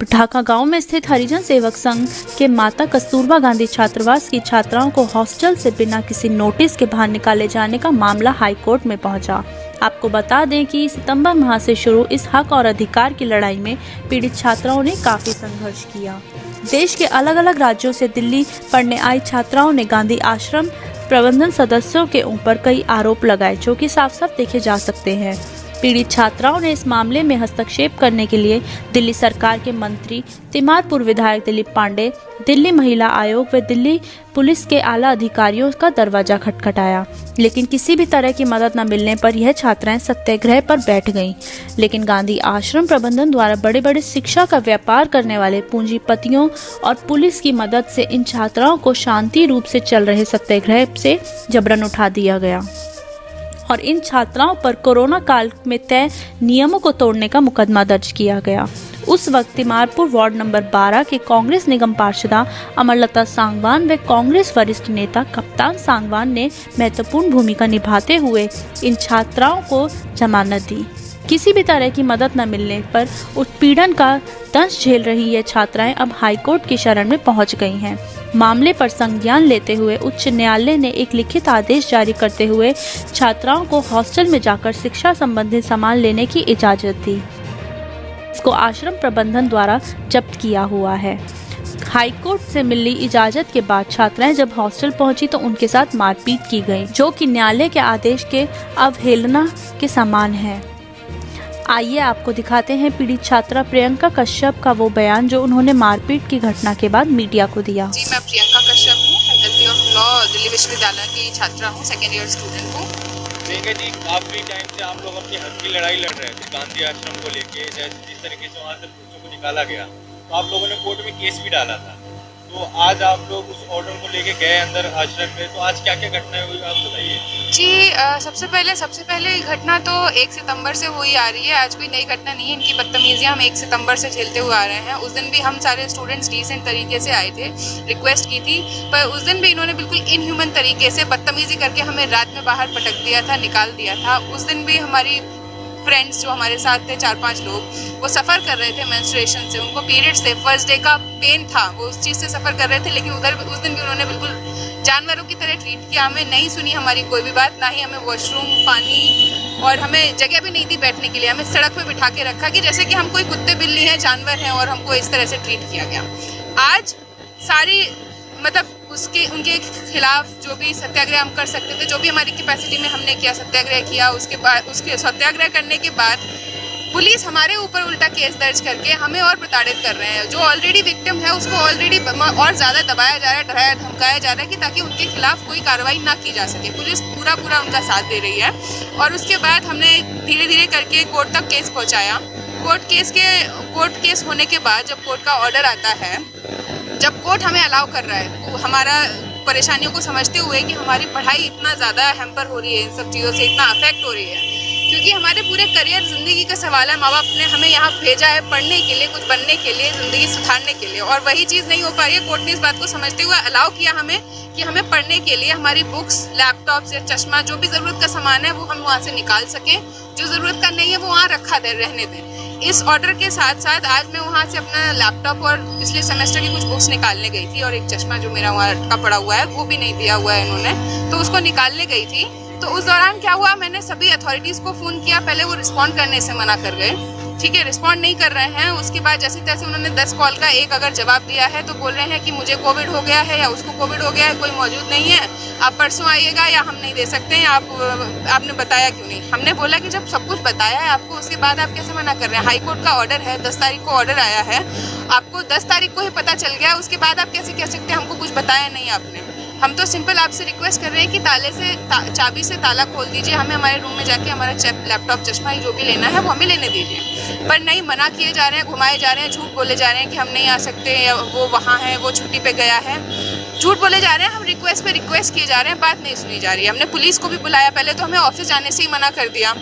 ढाका गांव में स्थित हरिजन सेवक संघ के माता कस्तूरबा गांधी छात्रावास की छात्राओं को हॉस्टल से बिना किसी नोटिस के बाहर निकाले जाने का मामला हाई कोर्ट में पहुंचा। आपको बता दें कि सितंबर माह से शुरू इस हक और अधिकार की लड़ाई में पीड़ित छात्राओं ने काफी संघर्ष किया। देश के अलग अलग राज्यों से दिल्ली पढ़ने आई छात्राओं ने गांधी आश्रम प्रबंधन सदस्यों के ऊपर कई आरोप लगाए, जो कि साफ साफ देखे जा सकते हैं। पीड़ित छात्राओं ने इस मामले में हस्तक्षेप करने के लिए दिल्ली सरकार के मंत्री, तिमारपुर विधायक दिलीप पांडे, दिल्ली महिला आयोग व दिल्ली पुलिस के आला अधिकारियों का दरवाजा खटखटाया, लेकिन किसी भी तरह की मदद न मिलने पर यह छात्राएं सत्याग्रह पर बैठ गईं। लेकिन गांधी आश्रम प्रबंधन द्वारा बड़े बड़े शिक्षा का व्यापार करने वाले पूंजीपतियों और पुलिस की मदद से इन छात्राओं को शांति रूप से चल रहे सत्याग्रह से जबरन उठा दिया गया और इन छात्राओं पर कोरोना काल में तय नियमों को तोड़ने का मुकदमा दर्ज किया गया। उस वक्त तिमारपुर वार्ड नंबर 12 के कांग्रेस निगम पार्षदा अमरलता सांगवान व कांग्रेस वरिष्ठ नेता कप्तान सांगवान ने महत्वपूर्ण भूमिका निभाते हुए इन छात्राओं को जमानत दी। किसी भी तरह की मदद न मिलने पर उत्पीड़न का दंश झेल रही ये छात्राएं अब हाईकोर्ट की शरण में पहुंच गई हैं। मामले पर संज्ञान लेते हुए उच्च न्यायालय ने एक लिखित आदेश जारी करते हुए छात्राओं को हॉस्टल में जाकर शिक्षा संबंधी सामान लेने की इजाजत दी। इसको आश्रम प्रबंधन द्वारा जब्त किया हुआ है। हाईकोर्ट से मिली इजाजत के बाद छात्राएं जब हॉस्टल पहुंची तो उनके साथ मारपीट की गई, जो कि न्यायालय के आदेश के अवहेलना के समान है। आइए आपको दिखाते हैं पीड़ित छात्रा प्रियंका कश्यप का वो बयान जो उन्होंने मारपीट की घटना के बाद मीडिया को दिया। जी, मैं प्रियंका कश्यप हूँ, फैकल्टी ऑफ लॉ दिल्ली विश्वविद्यालय की छात्रा हूँ, सेकेंड ईयर स्टूडेंट हूँ। प्रियंका जी, काफी टाइम से आप लोग अपने हक की लड़ाई लड़ रहे थे गांधी आश्रम को लेके। जिस तरीके से वहाँ से बच्चों को निकाला गया तो आप लोगों ने कोर्ट में केस भी डाला था, तो आज आप लोग उस ऑर्डर को लेके गए अंदर आश्रम में, तो आज क्या क्या घटनाएं हुई आप बताइए। जी, सबसे पहले घटना तो 1 सितंबर से हुई आ रही है। आज कोई नई घटना नहीं है। इनकी बदतमीजियां हम 1 सितंबर से झेलते हुए आ रहे हैं। उस दिन भी हम सारे स्टूडेंट्स डिसेंट तरीके से आए थे, रिक्वेस्ट की थी, पर उस दिन भी इन्होंने बिल्कुल इनह्यूमन तरीके से बदतमीजी करके हमें रात में बाहर पटक दिया था, निकाल दिया था। उस दिन भी हमारी फ्रेंड्स जो हमारे साथ थे 4-5 लोग, वो सफ़र कर रहे थे मेंस्ट्रुएशन से, उनको पीरियड्स थे, फर्स्ट डे का पेन था, वो उस चीज़ से सफ़र कर रहे थे। लेकिन उस दिन भी उन्होंने बिल्कुल जानवरों की तरह ट्रीट किया। हमें नहीं सुनी हमारी कोई भी बात, ना ही हमें वॉशरूम, पानी और हमें जगह भी नहीं दी बैठने के लिए। हमें सड़क पे बिठा के रखा कि जैसे कि हम कोई कुत्ते बिल्ली हैं, जानवर हैं, और हमको इस तरह से ट्रीट किया गया। आज सारी उनके खिलाफ जो भी सत्याग्रह हम कर सकते थे, जो भी हमारी कैपेसिटी में हमने किया सत्याग्रह किया, उसके सत्याग्रह करने के बाद पुलिस हमारे ऊपर उल्टा केस दर्ज करके हमें और प्रताड़ित कर रहे हैं। जो ऑलरेडी विक्टिम है उसको ऑलरेडी और ज़्यादा दबाया जा रहा है, डराया धमकाया जा रहा है कि ताकि उनके खिलाफ कोई कार्रवाई ना की जा सके। पुलिस पूरा उनका साथ दे रही है। और उसके बाद हमने धीरे धीरे करके कोर्ट तक केस पहुँचाया। कोर्ट केस होने के बाद जब कोर्ट का ऑर्डर आता है, जब कोर्ट हमें अलाउ कर रहा है, तो हमारा परेशानियों को समझते हुए कि हमारी पढ़ाई इतना ज़्यादा हैम्पर हो रही है, इन सब चीज़ों से इतना अफेक्ट हो रही है, क्योंकि हमारे पूरे करियर, ज़िंदगी का सवाल है। माँ बाप ने हमें यहाँ भेजा है पढ़ने के लिए, कुछ बनने के लिए, ज़िंदगी सुधारने के लिए, और वही चीज़ नहीं हो पा रही है। कोर्ट ने इस बात को समझते हुए अलाउ किया हमें कि हमें पढ़ने के लिए हमारी बुक्स, लैपटॉप या चश्मा, जो भी ज़रूरत का सामान है वो हम वहाँ से निकाल सकें। जो ज़रूरत का नहीं है वो वहाँ रहने दें। इस ऑर्डर के साथ साथ आज मैं वहाँ से अपना लैपटॉप और पिछले सेमेस्टर की कुछ बुक्स निकालने गई थी, और एक चश्मा जो मेरा वहाँ अटका पड़ा हुआ है वो भी नहीं दिया हुआ है इन्होंने, तो उसको निकालने गई थी। तो उस दौरान क्या हुआ, मैंने सभी अथॉरिटीज़ को फ़ोन किया। पहले वो रिस्पॉन्ड करने से मना कर गए, ठीक है, रिस्पॉन्ड नहीं कर रहे हैं। उसके बाद जैसे तैसे उन्होंने 10 कॉल का एक अगर जवाब दिया है तो बोल रहे हैं कि मुझे कोविड हो गया है या उसको कोविड हो गया है, कोई मौजूद नहीं है, आप परसों आइएगा, या हम नहीं दे सकते हैं, आपने बताया क्यों नहीं। हमने बोला कि जब सब कुछ बताया है आपको, उसके बाद आप कैसे मना कर रहे हैं। हाई कोर्ट का ऑर्डर है, 10 तारीख को ऑर्डर आया है, आपको 10 तारीख को ही पता चल गया, उसके बाद आप कैसे कह सकते हैं हमको कुछ बताया नहीं आपने। हम तो सिंपल आपसे रिक्वेस्ट कर रहे हैं कि चाबी से ताला खोल दीजिए, हमें हमारे रूम में जाके हमारा लैपटॉप, चश्मा, जो भी लेना है वो हमें लेने दीजिए। पर नहीं, मना किए जा रहे हैं, घुमाए जा रहे हैं, झूठ बोले जा रहे हैं कि हम नहीं आ सकते, या वो वहाँ है, वो छुट्टी पे गया है, झूठ बोले जा रहे हैं। हम रिक्वेस्ट पे रिक्वेस्ट किए जा रहे हैं, बात नहीं सुनी जा रही है। हमने पुलिस को भी बुलाया, पहले तो हमें ऑफिस जाने से ही मना कर दिया।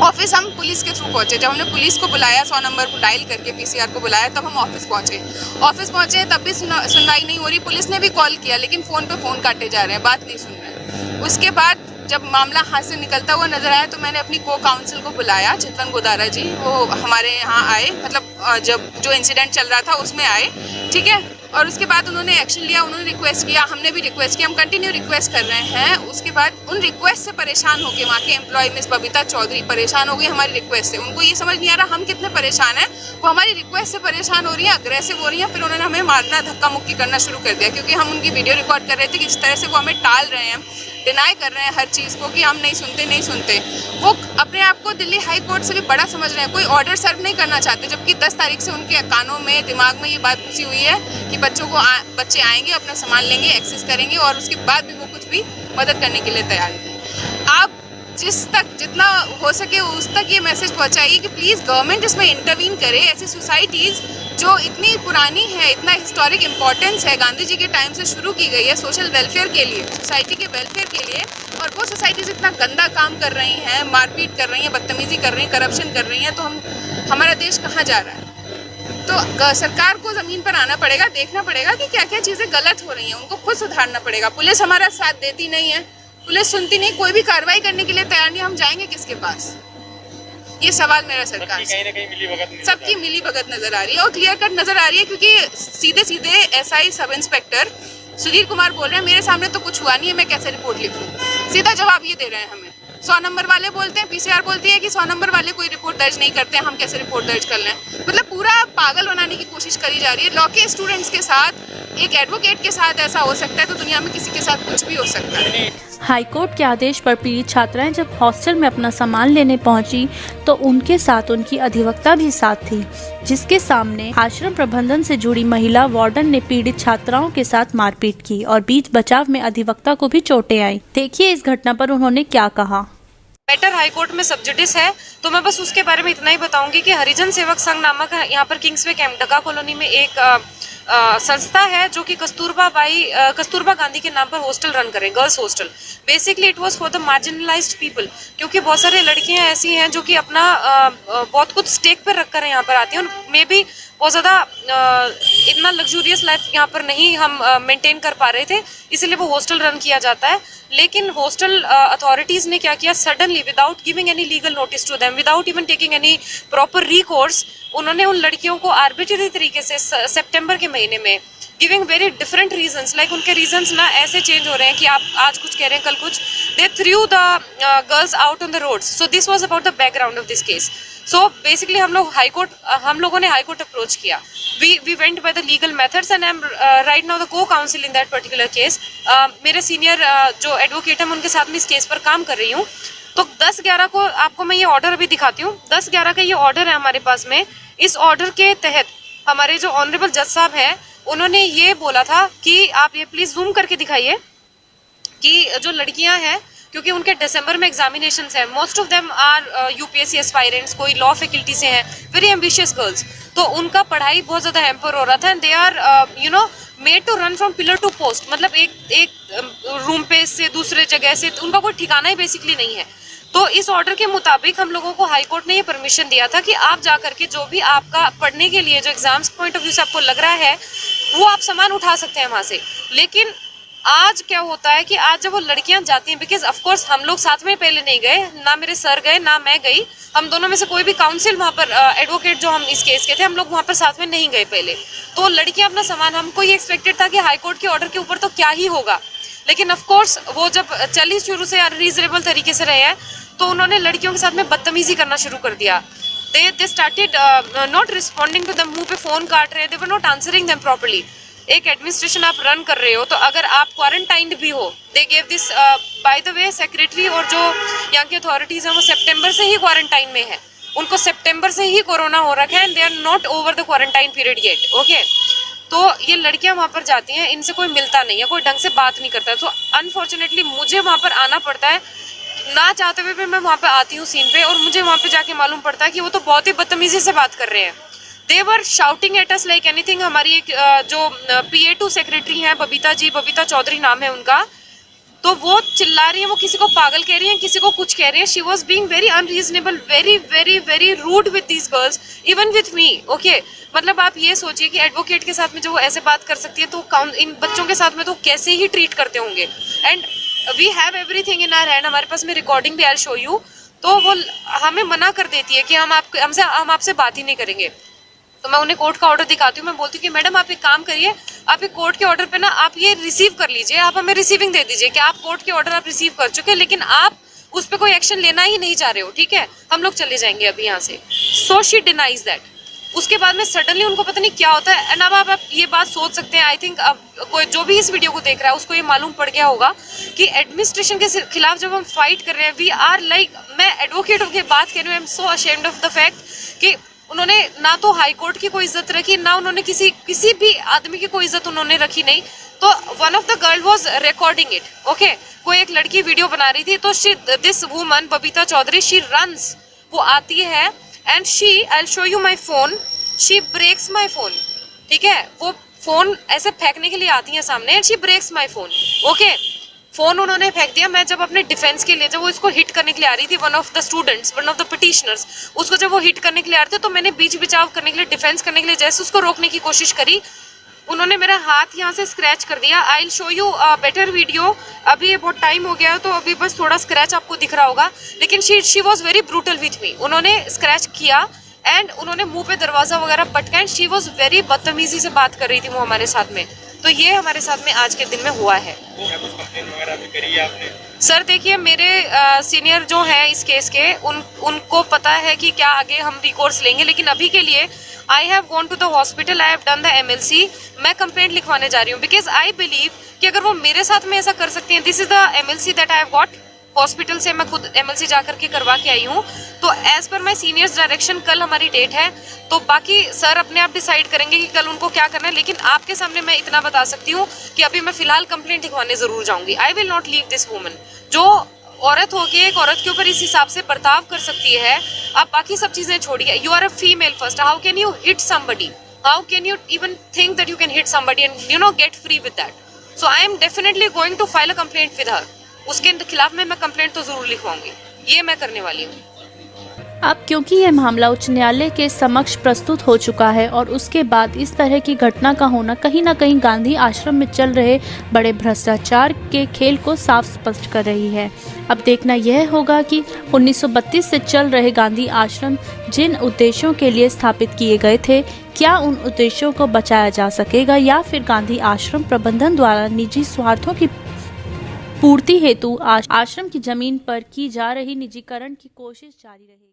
ऑफिस हम पुलिस के थ्रू पहुँचे। जब हमने पुलिस को बुलाया, 100 नंबर को डायल करके PCR को बुलाया, तब हम ऑफिस पहुँचे। तब भी सुनवाई नहीं हो रही। पुलिस ने भी कॉल किया, लेकिन फ़ोन पे फ़ोन काटे जा रहे हैं, बात नहीं सुन रहे हैं। उसके बाद जब मामला हाथ से निकलता हुआ नजर आया तो मैंने अपनी को काउंसिल को बुलाया, चितवन गोदारा जी, वो हमारे यहाँ आए, मतलब जब जो इंसिडेंट चल रहा था उसमें आए, ठीक है। और उसके बाद उन्होंने एक्शन लिया, उन्होंने रिक्वेस्ट किया, हमने भी रिक्वेस्ट किया, हम कंटिन्यू रिक्वेस्ट कर रहे हैं। उसके बाद उन रिक्वेस्ट से परेशान होकर वहाँ के एम्प्लॉय मिस बबीता चौधरी परेशान हो गई हमारी रिक्वेस्ट से। उनको ये समझ नहीं आ रहा हम कितने परेशान हैं, वो हमारी रिक्वेस्ट से परेशान हो रही है, अग्रेसिव हो रही है। फिर उन्होंने हमें मारना, धक्का मुक्की करना शुरू कर दिया, क्योंकि हम उनकी वीडियो रिकॉर्ड कर रहे थे कि जिस तरह से वो हमें टाल रहे हैं, डिनाई कर रहे हैं हर चीज़ को कि हम नहीं सुनते। वो अपने आप को दिल्ली हाई कोर्ट से भी बड़ा समझ रहे हैं, कोई ऑर्डर सर्व नहीं करना चाहते, जबकि 10 तारीख से उनके कानों में, दिमाग में ये बात घुसी हुई है कि बच्चे आएंगे, अपना सामान लेंगे, एक्सेस करेंगे, और उसके बाद भी वो कुछ भी मदद करने के लिए तैयार है। आप जितना हो सके उस तक ये मैसेज पहुंचाइए कि प्लीज़ गवर्नमेंट इसमें इंटरवीन करे। ऐसी सोसाइटीज़ जो इतनी पुरानी है, इतना हिस्टोरिक इम्पोर्टेंस है, गांधी जी के टाइम से शुरू की गई है सोशल वेलफेयर के लिए, सोसाइटी के वेलफेयर के लिए, और वो सोसाइटीज़ इतना गंदा काम कर रही हैं, मारपीट कर रही हैं, बदतमीजी कर रही हैं, करप्शन कर रही हैं, तो हमारा देश कहाँ जा रहा है? तो सरकार को ज़मीन पर आना पड़ेगा, देखना पड़ेगा कि क्या क्या चीज़ें गलत हो रही हैं, उनको खुद सुधारना पड़ेगा। पुलिस हमारा साथ देती नहीं है, पुलिस सुनती नहीं, कोई भी कार्रवाई करने के लिए तैयार नहीं, हम जाएंगे किसके पास? ये सवाल मेरा सरकार से। सबकी मिली भगत नजर आ रही है और क्लियर कट नजर आ रही है, क्योंकि सीधे SI sub inspector Sudhir Kumar बोल रहे हैं मेरे सामने तो कुछ हुआ नहीं है, मैं कैसे रिपोर्ट लिखूं? सीधा जवाब ये दे रहे हैं हमें। 100 नंबर वाले बोलते हैं, पीसीआर बोलती है कि 100 नंबर वाले कोई रिपोर्ट दर्ज नहीं करते हैं, हम कैसे रिपोर्ट दर्ज कर लें? मतलब पूरा पागल बनाने की कोशिश करी जा रही है। लॉ के स्टूडेंट्स के साथ, एक एडवोकेट के साथ ऐसा हो सकता है तो दुनिया में किसी के साथ कुछ भी हो सकता है। हाईकोर्ट के आदेश पर पीड़ित छात्राएं जब हॉस्टल में अपना सामान लेने पहुंची तो उनके साथ उनकी अधिवक्ता भी साथ थी, जिसके सामने आश्रम प्रबंधन से जुड़ी महिला वार्डन ने पीड़ित छात्राओं के साथ मारपीट की और बीच बचाव में अधिवक्ता को भी चोटें आई। देखिए इस घटना पर उन्होंने क्या कहा। मैटर हाईकोर्ट में सब्जुडिस है, तो मैं बस उसके बारे में इतना ही बताऊंगी कि हरिजन सेवक संघ नामक यहाँ पर किंग्सवे कैंप ढका कॉलोनी में एक संस्था है जो कि कस्तूरबा गांधी के नाम पर हॉस्टल रन करें, girls hostel. Basically it was for the marginalised people, क्योंकि बहुत सारे लड़कियां ऐसी हैं जो कि अपना बहुत कुछ स्टेक पर रखकर यहाँ पर आती हैं, और मे बी बहुत ज़्यादा इतना लग्जूरियस लाइफ यहाँ पर नहीं हम मेंटेन कर पा रहे थे, इसलिए वो हॉस्टल रन किया जाता है। लेकिन हॉस्टल अथॉरिटीज़ ने क्या किया, suddenly without giving any legal notice to them, without even taking any proper recourse, उन्होंने उन लड़कियों को आर्बिट्ररी तरीके से सितंबर के महीने में giving very different reasons, like उनके रीजंस ना ऐसे चेंज हो रहे हैं कि आप आज कुछ कह रहे हैं कल कुछ, they threw the girls out on the roads. So this was about the background of this case. So basically हम लोगों ने हाईकोर्ट अप्रोच किया, we went by the legal methods and I am right now the co counsel in that particular case. मेरे senior जो advocate हैं उनके साथ में इस केस पर काम कर रही हूँ। तो 10/11 को आपको मैं ये ऑर्डर अभी दिखाती हूँ। 10/11 का ये ऑर्डर है हमारे पास में। इस ऑर्डर के तहत हमारे जो ऑनरेबल जज साहब हैं उन्होंने ये बोला था कि आप ये प्लीज जूम करके दिखाइए कि जो लड़कियां हैं, क्योंकि उनके दिसंबर में एग्जामिनेशंस हैं, most of them are UPSC aspirants, कोई लॉ फैकल्टी से हैं, वेरी एम्बिशियस गर्ल्स, तो उनका पढ़ाई बहुत ज़्यादा हैम्पर हो रहा था and they are made to run from pillar to post, मतलब एक रूम पे से दूसरे जगह से, उनका कोई ठिकाना ही बेसिकली नहीं है। तो इस ऑर्डर के मुताबिक हम लोगों को हाई कोर्ट ने ये परमिशन दिया था कि आप जा करके जो भी आपका पढ़ने के लिए जो एग्जाम्स पॉइंट ऑफ व्यू से आपको लग रहा है वो आप सामान उठा सकते हैं वहाँ से। लेकिन आज क्या होता है कि आज जब वो लड़कियां जाती हैं, बिकॉज ऑफ कोर्स हम लोग साथ में पहले नहीं गए, ना मेरे सर गए ना मैं गई, हम दोनों में से कोई भी काउंसिल वहाँ पर एडवोकेट जो हम इस केस के थे, हम लोग वहाँ पर साथ में नहीं गए पहले। तो लड़कियां अपना सामान, हमको ये एक्सपेक्टेड था कि हाई कोर्ट के ऑर्डर के ऊपर तो क्या ही होगा, लेकिन ऑफ कोर्स वो जब चल ही शुरू से रीजनेबल तरीके से रहे हैं तो उन्होंने लड़कियों के साथ में बदतमीजी करना शुरू कर दिया। They started not responding to them, मुंह पे फोन काट रहे, they were not answering them properly. एक एडमिनिस्ट्रेशन आप रन कर रहे हो तो अगर आप क्वारंटाइंड भी हो, they gave this by the way, secretary और जो यहाँ की अथॉरिटीज हैं वो सितंबर से ही क्वारंटाइन में है, उनको सितंबर से ही कोरोना हो रखा है and they are not over the quarantine period yet. Okay, तो ये लड़कियां वहाँ पर जाती हैं, इनसे कोई मिलता नहीं है, कोई ढंग से बात नहीं करता है। तो अनफॉर्चुनेटली मुझे वहाँ पर आना पड़ता है, ना चाहते हुए भी मैं वहाँ पे आती हूँ सीन पे, और मुझे वहाँ पे जाके मालूम पड़ता है कि वो तो बहुत ही बदतमीजी से बात कर रहे हैं। They were shouting at us like anything. हमारी एक जो PA2 सेक्रेटरी हैं बबीता चौधरी नाम है उनका, तो वो चिल्ला रही है, वो किसी को पागल कह रही है, किसी को कुछ कह रही है। She was being very unreasonable, very very very rude with these girls, even with me. Okay, मतलब आप ये सोचिए कि एडवोकेट के साथ में जो वो ऐसे बात कर सकती है तो इन बच्चों के साथ में तो कैसे ही ट्रीट करते होंगे। And we have everything in our hand, हमारे पास में रिकॉर्डिंग भी, आई विल शो यू। तो वो हमें मना कर देती है कि हम आपसे बात ही नहीं करेंगे। तो मैं उन्हें कोर्ट का ऑर्डर दिखाती हूँ, मैं बोलती हूँ कि मैडम आप एक काम करिए, आप एक कोर्ट के ऑर्डर पे ना आप ये रिसीव कर लीजिए, आप हमें रिसीविंग दे दीजिए कि आप कोर्ट के ऑर्डर आप रिसीव कर चुके हैं, लेकिन आप उस पर कोई एक्शन लेना ही नहीं चाह रहे हो, ठीक है, हम लोग चले जाएंगे अभी यहाँ से। So she denies that. उसके बाद में सडनली उनको पता नहीं क्या होता है। एंड अब आप ये बात सोच सकते हैं, आई थिंक अब कोई जो भी इस वीडियो को देख रहा है उसको ये मालूम पड़ गया होगा कि एडमिनिस्ट्रेशन के खिलाफ जब हम फाइट कर रहे हैं, वी आर लाइक, मैं एडवोकेट होकर बात कर रही हूँ, I am so ashamed of the fact कि उन्होंने ना तो हाई कोर्ट की कोई इज्जत रखी, ना उन्होंने किसी भी आदमी की कोई इज्जत उन्होंने रखी नहीं। तो one of the girl was recording it, okay, कोई एक लड़की वीडियो बना रही थी, तो this woman Babita Chaudhary, she runs, वो आती है and she, I will show you my phone, she breaks my phone, ठीक है, वो फोन ऐसे फेंकने के लिए आती है सामने and she breaks my phone, okay, phone उन्होंने फेंक दिया। मैं जब अपने डिफेंस के लिए, जब वो इसको हिट करने के लिए आ रही थी, one of the students, one of the petitioners, उसको जब वो हिट करने के लिए आ रहे थे, तो मैंने बीच बचाव करने के लिए, डिफेंस करने के लिए जैसे उसको रोकने की कोशिश करी, उन्होंने मेरा हाथ यहाँ से स्क्रैच कर दिया। आई will show you better video, अभी ये बहुत टाइम हो गया तो अभी बस थोड़ा स्क्रैच आपको दिख रहा होगा, लेकिन she was very brutal with me. उन्होंने स्क्रैच किया एंड उन्होंने मुंह पे दरवाजा वगैरह पटका एंड शी वॉज वेरी बदतमीजी से बात कर रही थी वो हमारे साथ में। तो ये हमारे साथ में आज के दिन में हुआ है। कुछ कंप्लेन वगैरह भी करी है आपने? सर देखिए, मेरे सीनियर जो हैं इस केस के, उनको पता है कि क्या आगे हम रिकोर्स लेंगे, लेकिन अभी के लिए I have gone to the hospital, I have done the MLC, मैं कंप्लेंट लिखवाने जा रही हूँ, बिकॉज आई बिलीव कि अगर वो मेरे साथ में ऐसा कर सकती हैं, this is the MLC that I have got hospital से, मैं खुद MLC जा करके करवा के आई हूँ। तो as per my seniors direction कल हमारी डेट है, तो बाकी सर अपने आप डिसाइड करेंगे कि कल उनको क्या करना है, लेकिन आपके सामने मैं इतना बता सकती हूँ कि अभी मैं फिलहाल कंप्लेंट लिखवाने जरूर जाऊंगी। I will not leave this woman. जो औरत होके एक औरत के ऊपर इस हिसाब से बर्ताव कर सकती है, आप बाकी सब चीजें छोड़िए, you are a female first, how can you hit somebody, how can you even think that you can hit somebody and you know get free with that. So I am definitely going to file a complaint with her, उसके खिलाफ में मैं complaint तो जरूर लिखवाऊंगी, ये मैं करने वाली हूँ। अब क्योंकि यह मामला उच्च न्यायालय के समक्ष प्रस्तुत हो चुका है और उसके बाद इस तरह की घटना का होना कहीं न कहीं गांधी आश्रम में चल रहे बड़े भ्रष्टाचार के खेल को साफ स्पष्ट कर रही है। अब देखना यह होगा कि 1932 से चल रहे गांधी आश्रम जिन उद्देश्यों के लिए स्थापित किए गए थे, क्या उन उद्देश्यों को बचाया जा सकेगा या फिर गांधी आश्रम प्रबंधन द्वारा निजी स्वार्थों की पूर्ति हेतु आश्रम की जमीन पर की जा रही निजीकरण की कोशिश जारी रहेगी।